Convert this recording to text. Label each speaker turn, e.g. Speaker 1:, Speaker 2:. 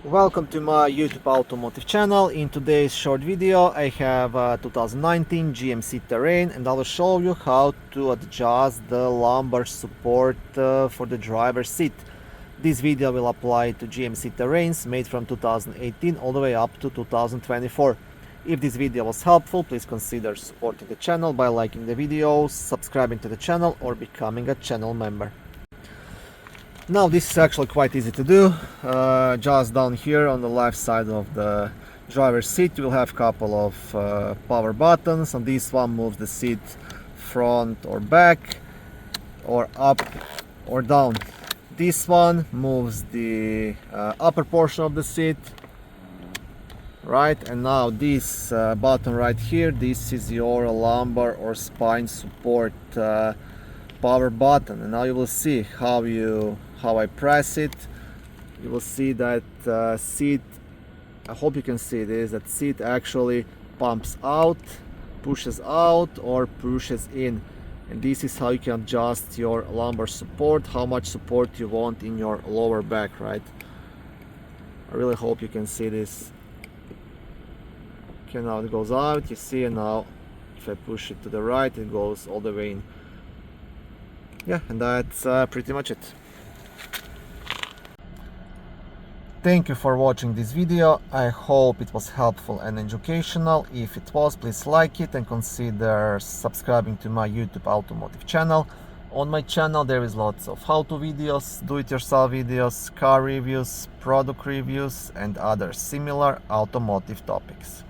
Speaker 1: Welcome to my YouTube automotive channel. In today's short video I have a 2019 GMC Terrain and I will show you how to adjust the lumbar support for the driver's seat. This video will apply to GMC Terrains made from 2018 all the way up to 2024. If this video was helpful, please consider supporting the channel by liking the video, subscribing to the channel or becoming a channel member. Now this is actually quite easy to do. Just down here on the left side of the driver's seat you will have a couple of power buttons, and this one moves the seat front or back or up or down. This one moves the upper portion of the seat, right? And now this button right here, this is your lumbar or spine support power button, and now you will see how I press it. You will see that seat, I hope you can see this, that seat actually pumps out, pushes out or pushes in, and this is how you can adjust your lumbar support, how much support you want in your lower back, right? I really hope you can see this. Okay, now it goes out, you see, and now if I push it to the right it goes all the way in. Yeah, and that's pretty much it. Thank you for watching this video. I hope it was helpful and educational. If it was, please like it and consider subscribing to my YouTube automotive channel. On my channel there is lots of how-to videos, do-it-yourself videos, car reviews, product reviews and other similar automotive topics.